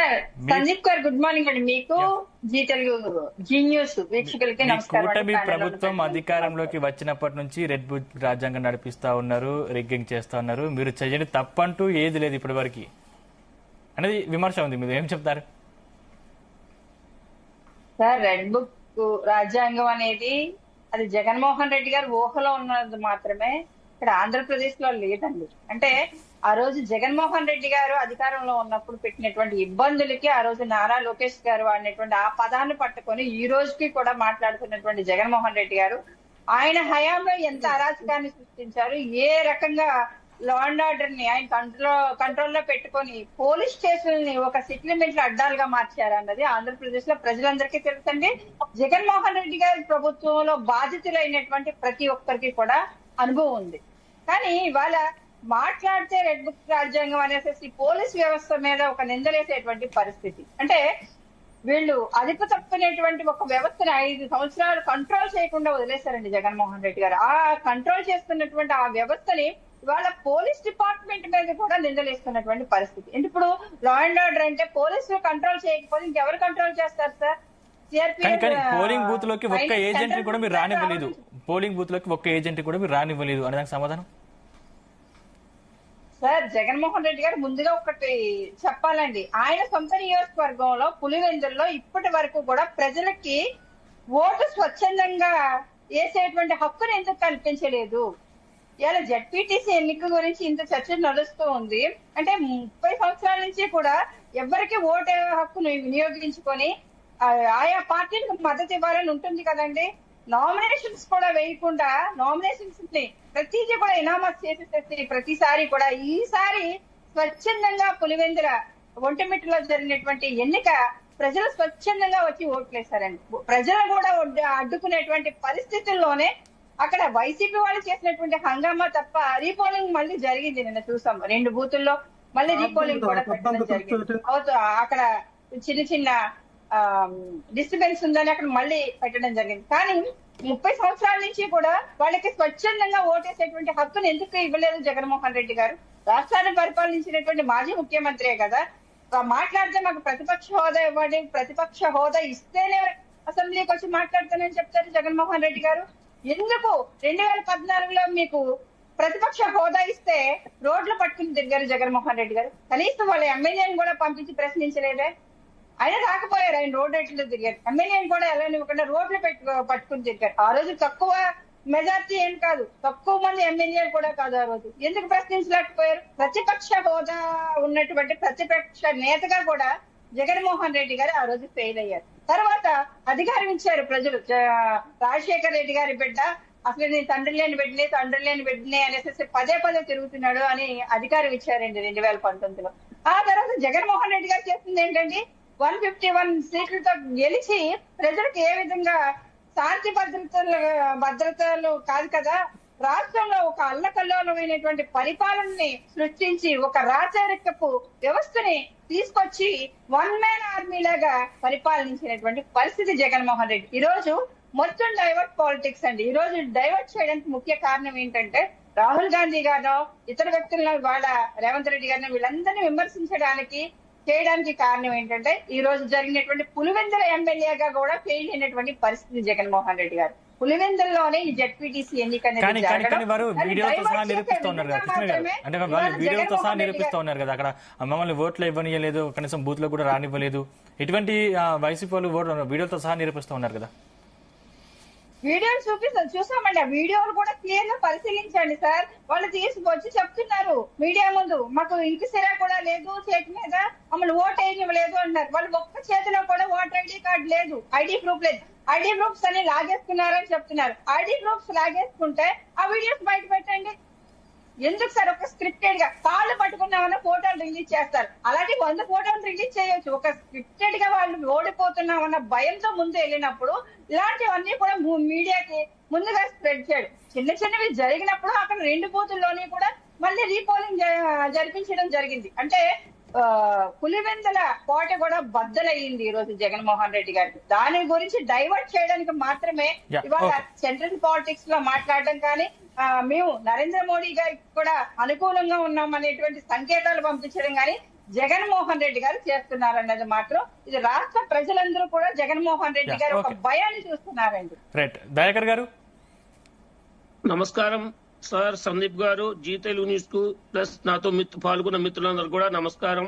Sir Sandeep గారు good morning అండి. మీకు జీ తెలుగు జీ న్యూస్ వీక్షకులకి నమస్కారం. కూటమి ప్రభుత్వం అధికారంలోకి వచ్చినప్పటి నుంచి రెడ్ బుక్ రాజ్యాంగం నడిపిస్తా ఉన్నారు, రిగ్గింగ్ చేస్తా ఉన్నారు. మీరు చెయ్యని తప్పంటూ ఏది లేదు ఇప్పటి వరకు అనేది విమర్శ ఉంది. మీరు ఏం చెప్తారు సార్? రెడ్ బుక్ రాజ్యాంగం అనేది అది జగన్మోహన్ రెడ్డి గారు ఊహలో ఉన్నది మాత్రమే, ఇక్కడ ఆంధ్రప్రదేశ్ లో లేదండి. అంటే ఆ రోజు జగన్మోహన్ రెడ్డి గారు అధికారంలో ఉన్నప్పుడు పెట్టినటువంటి ఇబ్బందులకి ఆ రోజు నారా లోకేష్ గారు వాడినటువంటి ఆ పదాన్ని పట్టుకొని ఈ రోజుకి కూడా మాట్లాడుతున్నటువంటి జగన్మోహన్ రెడ్డి గారు ఆయన హయాంలో ఎంత అరాచకాన్ని సృష్టించారు, ఏ రకంగా లా అండ్ ఆర్డర్ ని ఆయన కంట్రోల్లో పెట్టుకొని పోలీస్ స్టేషన్లని ఒక సెటిల్మెంట్ అడ్డాలుగా మార్చారు అన్నది ఆంధ్రప్రదేశ్ లో ప్రజలందరికీ తెలుసండి. జగన్మోహన్ రెడ్డి గారి ప్రభుత్వంలో బాధితులైనటువంటి ప్రతి ఒక్కరికి కూడా అనుభవం ఉంది. కానీ ఇవాళ మాట్లాడితే రెడ్ బుక్ రాజ్యాంగం అనేసి పోలీస్ వ్యవస్థ మీద ఒక నిందలేసేటువంటి పరిస్థితి. అంటే వీళ్ళు అదుపు తప్పినటువంటి ఒక వ్యవస్థను 5 సంవత్సరాలు కంట్రోల్ చేయకుండా వదిలేశారండి జగన్మోహన్ రెడ్డి గారు. ఆ కంట్రోల్ చేస్తున్నటువంటి ఆ వ్యవస్థని ఇవాళ పోలీస్ డిపార్ట్మెంట్ మీద కూడా నిందలేస్తున్నటువంటి పరిస్థితి. ఇప్పుడు లా అండ్ ఆర్డర్ అంటే పోలీసులు కంట్రోల్ చేయకపోతే ఇంకెవరు కంట్రోల్ చేస్తారు సార్? పోలింగ్ బూత్ లోకి ఒక్క ఏజెంట్ కూడా మీరు రానివ్వలేదు, పోలింగ్ బూత్ లోకి ఒక్క ఏజెంట్ కూడా మీరు రానివ్వలేదు అనే దానికి సమాధానం సార్? జగన్మోహన్ రెడ్డి గారు ముందుగా ఒకటి చెప్పాలండి, ఆయన సొంత నియోజకవర్గంలో పులివెందుల్లో ఇప్పటి వరకు కూడా ప్రజలకి ఓటు స్వచ్ఛందంగా వేసేటువంటి హక్కును ఎందుకు కల్పించలేదు? ఇలా జడ్పీటీసీ ఎన్నిక గురించి ఇంత చర్చ నడుస్తూ ఉంది. అంటే 30 సంవత్సరాల నుంచి కూడా ఎవరికి ఓటు హక్కును వినియోగించుకొని ఆయా పార్టీలకు మద్దతు ఇవ్వాలని ఉంటుంది కదండి. నామినేషన్స్ కూడా వేయకుండా నామినేషన్స్ ని ప్రతిదీ కూడా ఇనామస్ చేసేసేసి ప్రతిసారి కూడా ఈసారి స్వచ్ఛందంగా పులివెందుల ఒంటిమిట్టలో జరిగినటువంటి ఎన్నిక ప్రజలు స్వచ్ఛందంగా వచ్చి ఓట్లేశారండి. ప్రజలు కూడా అడ్డుకునేటువంటి పరిస్థితుల్లోనే అక్కడ వైసీపీ వాళ్ళు చేసినటువంటి హంగామా తప్ప రీపోలింగ్ మళ్ళీ జరిగింది. నిన్న చూసాం 2 బూతుల్లో మళ్ళీ రీపోలింగ్ కూడా పెట్టడం జరిగింది. అక్కడ చిన్న చిన్న డిస్టర్బెన్స్ ఉందని అక్కడ మళ్ళీ పెట్టడం జరిగింది. కానీ 30 సంవత్సరాల నుంచి కూడా వాళ్ళకి స్వచ్ఛందంగా ఓటేసేటువంటి హక్కును ఎందుకు ఇవ్వలేదు జగన్మోహన్ రెడ్డి గారు? రాష్ట్రాన్ని పరిపాలించినటువంటి మాజీ ముఖ్యమంత్రే కదా. మాట్లాడితే మాకు ప్రతిపక్ష హోదా ఇవ్వండి, ప్రతిపక్ష హోదా ఇస్తేనే అసెంబ్లీకి వచ్చి మాట్లాడతానని చెప్తారు జగన్మోహన్ రెడ్డి గారు. ఎందుకు 2014లో మీకు ప్రతిపక్ష హోదా ఇస్తే రోడ్లు పట్టుకుని తిరిగారు జగన్మోహన్ రెడ్డి గారు? కనీసం వాళ్ళ ఎమ్మెల్యేని కూడా పంపించి ప్రశ్నించలేదే? ఆయన రాకపోయారు, ఆయన రోడ్డు రేట్లు తిరిగారు. ఎమ్మెల్యేని కూడా ఎలా ఇవ్వకుండా రోడ్లు పట్టుకుని తిరిగారు. ఆ రోజు తక్కువ మెజార్టీ ఏం కాదు, తక్కువ మంది ఎమ్మెల్యేలు కూడా కాదు. ఆ రోజు ఎందుకు ప్రశ్నించలేకపోయారు? ప్రతిపక్ష హోదా ఉన్నటువంటి ప్రతిపక్ష నేతగా కూడా జగన్మోహన్ రెడ్డి గారు ఆ రోజు ఫెయిల్ అయ్యారు. తర్వాత అధికారం ఇచ్చారు ప్రజలు. రాజశేఖర రెడ్డి గారి బిడ్డ అసలు నేను తండ్రి లేని బిడ్డనే అనేసి పదే తిరుగుతున్నాడు అని అధికారం ఇచ్చారండి 2019లో. ఆ తర్వాత జగన్మోహన్ రెడ్డి గారు చేస్తుంది ఏంటండి, 151 సీట్లతో గెలిచి ప్రజలకు ఏ విధంగా శాంతి భద్రతలు కాదు కదా, రాష్ట్రంలో ఒక అల్లకల్లోలమైనటువంటి పరిపాలనని సృష్టించి ఒక రాచరికపు వ్యవస్థని తీసుకొచ్చి 1 మ్యాన్ ఆర్మీ లాగా పరిపాలించినటువంటి పరిస్థితి జగన్మోహన్ రెడ్డి. ఈ రోజు మొత్తం డైవర్ట్ పాలిటిక్స్ అండి. ఈ రోజు డైవర్ట్ చేయడానికి ముఖ్య కారణం ఏంటంటే రాహుల్ గాంధీ గారు ఇతర వ్యక్తులను వాళ్ళ రేవంత్ రెడ్డి గారిని వీళ్ళందరినీ విమర్శించడానికి చేయడానికి కారణం ఏంటంటే ఈ రోజు జరిగినటువంటి పులివెందుల ఎమ్మెల్యేగా కూడా ఫెయిల్ అయినటువంటి పరిస్థితి జగన్మోహన్ రెడ్డి గారు. పులివెందుల్లోనే ఈ జడ్పీటీసీ ఎన్నిక వీడియోతో సహా నిరూపిస్తూ ఉన్నారు కదా కృష్ణ గారు, అంటే వాళ్ళు వీడియోతో సహా నిరూపిస్తూ ఉన్నారు కదా, అక్కడ మమ్మల్ని ఓట్లు ఇవ్వనియలేదు, కనీసం బూత్ లో కూడా రానివ్వలేదు, ఇటువంటి వైసీపీ వాళ్ళు వీడియోతో సహా నిరూపిస్తూ ఉన్నారు కదా. వీడియోలు చూసామండి. ఆ వీడియోలు కూడా క్లియర్ గా పరిశీలించండి సార్. వాళ్ళు తీసుకొచ్చి చెప్తున్నారు మీడియా ముందు, మాకు ఇంటి సిరా కూడా లేదు, చేతి మీద మమ్మల్ని ఓటు వేయనివ్వలేదు అంటున్నారు. వాళ్ళు ఒక్క చేతిలో కూడా ఓటర్ ఐడి కార్డు లేదు, ఐడి ప్రూఫ్ లేదు. ఐడి ప్రూఫ్స్ అని లాగేసుకున్నారని చెప్తున్నారు. ఐడి ప్రూఫ్స్ లాగేసుకుంటే ఆ వీడియోస్ బయట పెట్టండి. ఎందుకు సార్ ఒక స్క్రిప్టెడ్ గా కాళ్ళు పట్టుకున్నామన్న ఫోటోలు రిలీజ్ చేస్తారు? అలాంటి 100 ఫోటోలు రిలీజ్ చేయొచ్చు. ఒక స్క్రిప్టెడ్ గా వాళ్ళు ఓడిపోతున్నామన్న భయంతో ముందు వెళ్ళినప్పుడు ఇలాంటివన్నీ కూడా మీడియాకి ముందుగా స్ప్రెడ్ చేయడం. చిన్నవి జరిగినప్పుడు అక్కడ 2 బూతుల్లోని కూడా మళ్ళీ రీపోలింగ్ జరిపించడం జరిగింది. అంటే పులివెందుల కోట కూడా బద్దలయ్యింది ఈ రోజు జగన్మోహన్ రెడ్డి గారికి. దాని గురించి డైవర్ట్ చేయడానికి మాత్రమే ఇవాళ సెంట్రల్ పాలిటిక్స్ లో మాట్లాడడం కానీ మేము నరేంద్ర మోడీ గారికి కూడా అనుకూలంగా ఉన్నాం అనేటువంటి సంకేతాలు పంపించడం కానీ జగన్మోహన్ రెడ్డి గారు చేస్తున్నారన్నది మాత్రం ఇది రాష్ట్ర ప్రజలందరూ కూడా జగన్మోహన్ రెడ్డి గారు ఒక భయాన్ని చూస్తున్నారండి. రైట్, దయాకర్ గారు. నమస్కారం సార్, సందీప్ గారు, జీ తెలుగు న్యూస్ కు ప్లస్ నాతో పాల్గొన్న మిత్రులందరూ కూడా నమస్కారం.